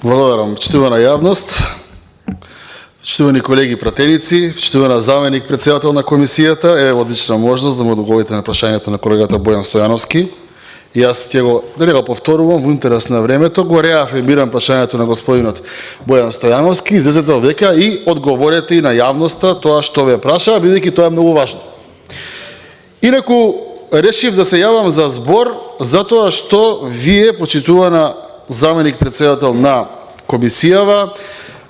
Благодарам, почитувана јавност, почитувани колеги пратеници, почитувана заменик председател на комисијата, е одлична можност да му одговорите на прашањето на колегата Бојан Стојановски. И јас ќе го, да не го повторувам, во интерес на времето, го реафирмирам прашањето на господинот Бојан Стојановски, излезете овдека и одговорете и на јавноста тоа што ве праша, бидејќи тоа е многу важно. Инаку, решив да се јавам за збор, затоа што вие, почитувана заменик председател на комисијава,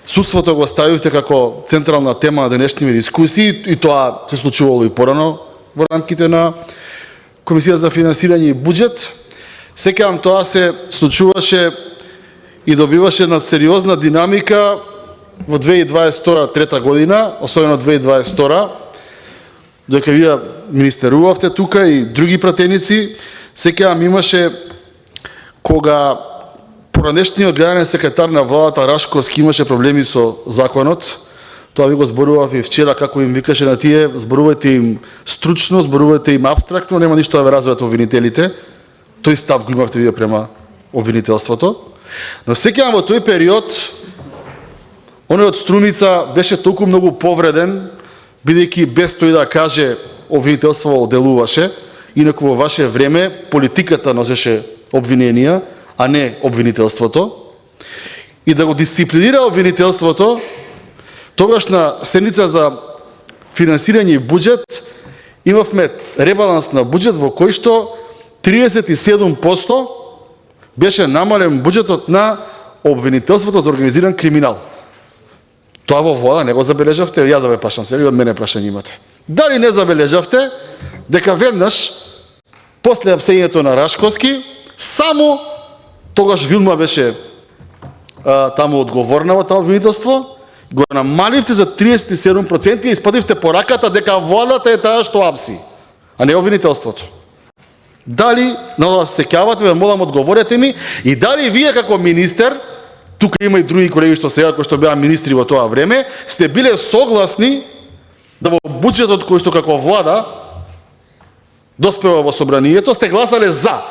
судството го ставивте како централна тема на денешните дискусии и тоа се случувало и порано во рамките на Комисија за финансирање и буџет. Секајам тоа се случуваше и добиваше на сериозна динамика во 2022 година, особено 2022, додека вие министерувавте тука и други пратеници. Секајам имаше кога поранешниот главен секретар на владата Рашковски имаше проблеми со законот. Тоа ви го зборував и вчера, како им викаше на тие, зборувајте им стручно, зборувајте им абстрактно, нема ништо да ве разберат обвинителите. Тој став го имавте вие према обвинителството. Но секајам во тој период, оној од Струмица беше толку многу повреден, бидејќи без тој да каже обвинителство делуваше, инаку во ваше време политиката носеше обвиненија, а не обвинителството. И да го дисциплинира обвинителството, тогаш на седница за финансирање и буџет имавме ребаланс на буџет во кој што 37% беше намален буџетот на обвинителството за организиран криминал. Тоа во влада не го забележавте, ја да ве прашам сега, од мене прашање имате. Дали не забележавте дека веднаш после апсењето на Рашковски, само тогаш Вилма беше таму одговорна во тоа обвинителство, го намаливте за 37% и испадивте пораката дека владата е таа што апси, а не обвинителството. Дали, на ова се сеќавате, ве молам одговорете ми, и дали вие како министер, тука има и други колеги што сега, кои што беа министри во тоа време, сте биле согласни да во буџетот кој што како влада доспева во собранието, сте гласале за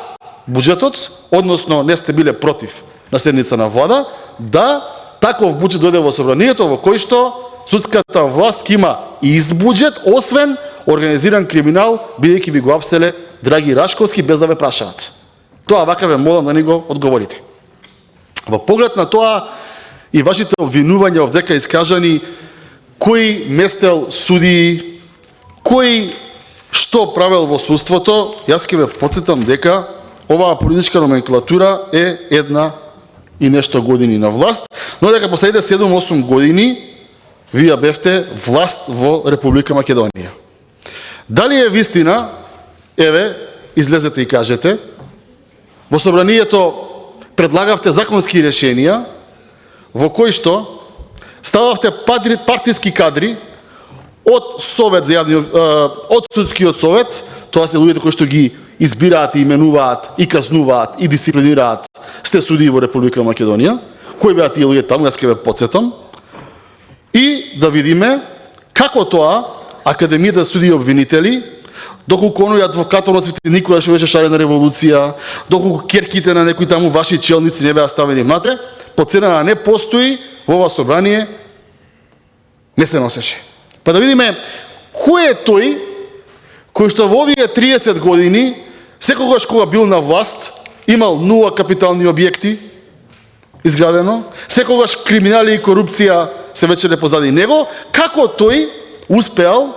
буџетот, односно не сте биле против на седница на влада, да таков буџет дојде во собранието во кој што судската власт ќе има ист буџет, освен организиран криминал, бидејќи ви го апселе Драги Рашковски без да ве прашаат. Тоа вака ве молам да ни го одговорите. Во поглед на тоа и вашите обвинувања овдека искажани, кој местел судии, кој што правел во судството, јас ќе ве потсетам дека оваа политичка номенклатура е една и нешто години на власт, но дека последните 7-8 години вие бевте власт во Република Македонија. Дали е вистина, еве, излезете и кажете, во собранието предлагавте законски решенија во кои што стававте партиски кадри од совет за јавни, од судскиот совет, тоа се луѓето кои што ги избираат и именуваат и казнуваат и дисциплинираат сте судии во Република Македонија. Кои беа тие луѓе таму, јас ќе ве потсетам. И да видиме како тоа Академијата судии и обвинители, доколку оној адвокатот на Цвети Никола што беше шарена револуција, доколку керките на некои таму ваши челници не беа ставени внатре, по цена на не постои во ова собрание, не се носеше. Па да видиме кој е тој кој што во овие 30 години, секогаш кога бил на власт, имал 0 капитални објекти изградено, секогаш криминали и корупција се вечеле позади него, како тој успеал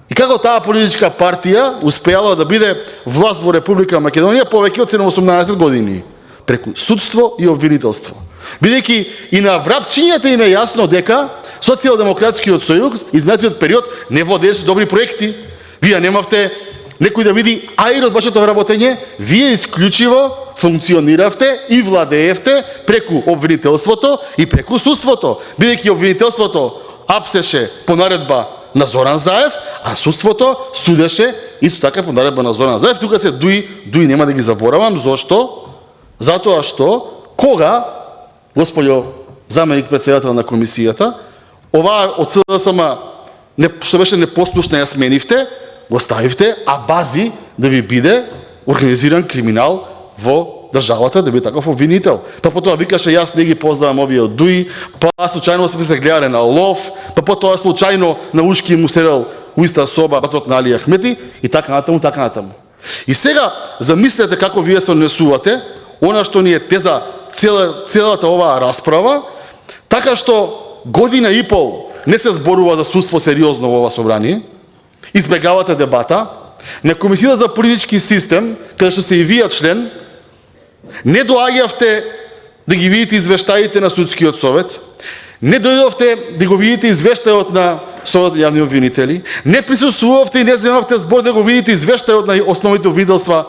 и како таа политичка партија успеала да биде власт во Република Македонија повеќе од 18 години, преку судство и обвинителство. Бидејќи и на врапчињата им е јасно дека Социјалдемократскиот сојуз изминатиот период не водеше добри проекти. Вие немавте некој да види аир од вашето работење, вие исклучиво функциониравте и владеевте преку обвинителството и преку судството, бидејќи обвинителството апсеше по наредба на Зоран Заев, а судството судеше исто така по наредба на Зоран Заев. Тука се дуи нема да ги заборавам. Зошто? Затоа што кога, господјо заменик председател на комисијата, оваа од СДСМ што беше непослушна ја сменивте, го ставивте, а бази да ви биде организиран криминал во државата да биде таков обвинител. Па потоа викаше јас не ги познавам овие од ДУИ, па случајно се гледале на лов, па потоа случајно на ушки му седел у иста соба батот на Али Ахмети и така натаму, така натаму. И сега замислете како вие се однесувате, она што ни е теза целата оваа расправа, така што година и пол не се зборува за судство сериозно во ова собрание, избегавате дебата, на Комисијата за политички систем, каде што се и вие член, не доаѓавте да ги видите извештаите на судскиот совет, не дојдовте да го видите извештајот на Совет за јавни обвинители, не присуствувавте и не земавте збор да го видите извештајот на основните обвинителства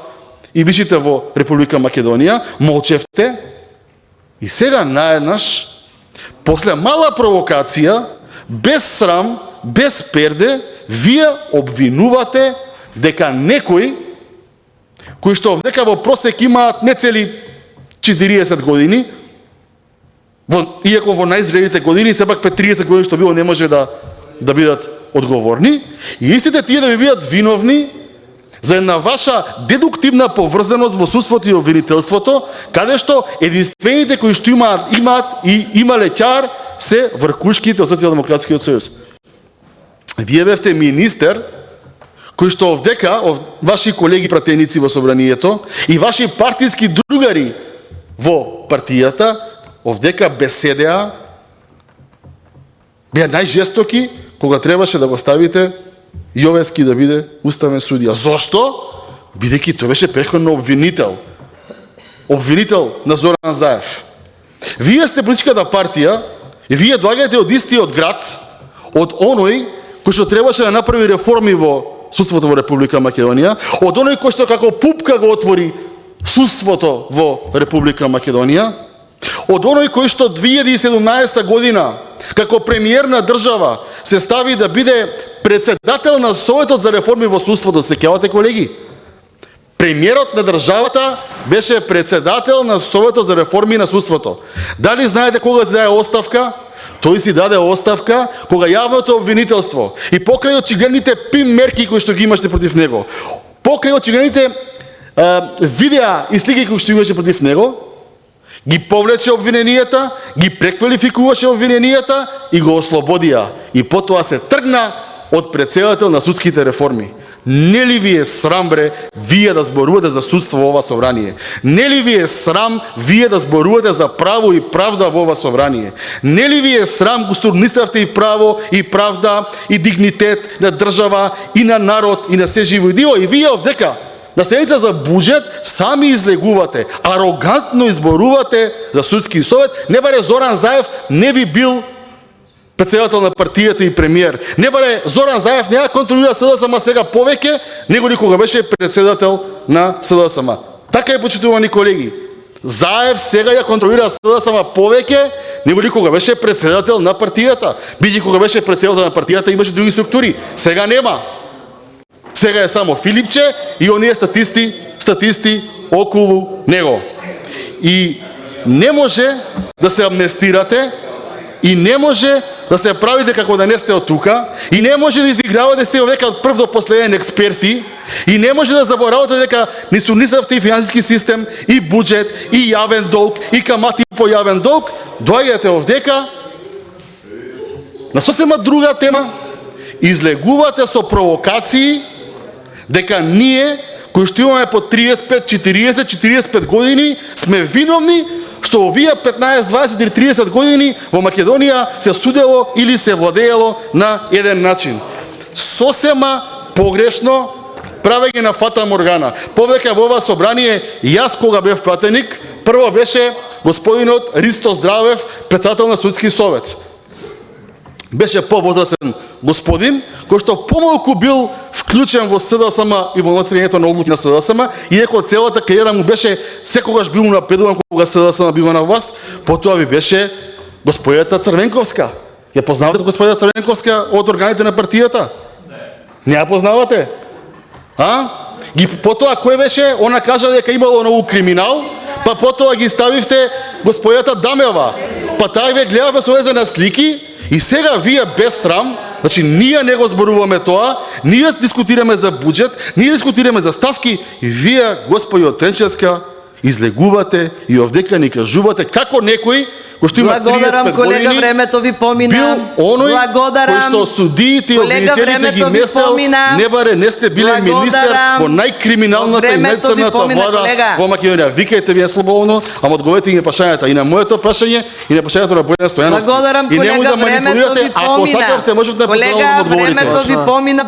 и вишите во Република Македонија, молчевте и сега наеднаш, после мала провокација, без срам, без перде, вие обвинувате дека некои, кои што дека во просек имаат не цели 40 години, иако во најзрелите години, сепак пред 30 години што било не може да бидат одговорни, и истите тие да ви бидат виновни за една ваша дедуктивна поврзаност во судството и обвинителството, каде што единствените кои што имаат и имале ќар се вркушките од Социјалдемократскиот сојуз. Вие бевте министер кои што овдека, ваши колеги пратеници во собранието и ваши партиски другари во партијата, овдека беседеа, беа најжестоки кога требаше да го ставите Јовески да биде уставен судија. Зошто? Бидејќи тој беше претходно обвинител. Обвинител на Зоран Заев. Вие сте политичката партија и вие доаѓате од истиот град, од оној кој што требаше да направи реформи во судството во Република Македонија, од оној кој што како пупка го отвори судството во Република Македонија, од оној кој што 2017 година како премиер на држава се стави да биде председател на Советот за реформи во судството. Сеќавате, колеги? Премиерот на државата беше председател на Советот за реформи на судството. Дали знаете кога се даде оставка? Тој си даде оставка кога јавното обвинителство и покрај очигледните пим мерки кои што ги имаше против него, покрај очигледните видеа и слики кои што имаше против него, ги повлече обвиненијата, ги преквалификуваше обвиненијата и го ослободија. И потоа се тргна од председател на судските реформи. Не ли ви е срам, бре, вие да зборувате за судство во ова собрание? Не ли ви е срам вие да зборувате за право и правда во ова собрание? Не ли ви е срам го стурнисавте и право и правда и дигнитет на држава и на народ и на се живо и диво? И вие овдека на седница за буџет сами излегувате, арогантно изборувате за судски совет, не баре Зоран Заев не би бил председател на партијата и премиер. Не баре Зоран Заев не ја контролира СДСМ сега повеќе, него кога беше председател на СДСМ. Така е, почитувани колеги. Заев сега ја контролира СДСМ повеќе, него кога беше председател на партијата. Бидејќи кога беше председател на партијата имаше други структури. Сега нема. Сега е само Филипче и оние статисти околу него. И не може да се амнестирате, и не може да се правите како да не сте од тука, и не може да изигравате сте овека од прв до последен експерти, и не може да заборавате дека ни сунисавте и финансиски систем, и буџет, и јавен долг, и камати по јавен долг, доаѓате овдека на сосема друга тема, излегувате со провокации дека ние, кои што имаме по 35, 40, 45 години, сме виновни што овие 15, 20 или 30 години во Македонија се судело или се владеело на еден начин. Сосема погрешно правење на фата моргана. Повеќе во ова собрание, јас кога бев пратеник, прво беше господинот Ристо Здравев, председател на судски совет. Беше повозрастен господин, кој што помалку бил вклучен во СДСМ и во ноцењето на одлуки на СДСМ, иако целата кариера му беше секогаш бил напредуван кога СДСМ била на власт, потоа ви беше господјата Црвенковска. Ја познавате господјата Црвенковска од органите на партијата? Не ја познавате? Потоа кој беше? Она кажа дека имало ново криминал, па потоа ги ставивте господјата Дамева. Па таа ве гледавме со на слики. И сега вие без срам, значи ние не го зборуваме тоа, ние дискутираме за буџет, ние дискутираме за ставки и вие, господи од Тренчевска излегувате и овдека ни кажувате како некој кој што има 35 Благодарам, години колега, времето ви помина. бил оној Благодарам. кој што судиите и Колега, обвинителите ги времето ви местел, помина. не сте биле министер Благодарам. во најкриминалната и Времето ви најцрната помина, влада колега. во Македонија. Викајте вие слободно, ама одговорете и на прашањата и на моето прашање и на прашањето на Бојан Стојановски. Благодарам, И немој колега, да времето манипулирате, ви ако помина. сакавте можете да Колега, одговорите. времето ви помина.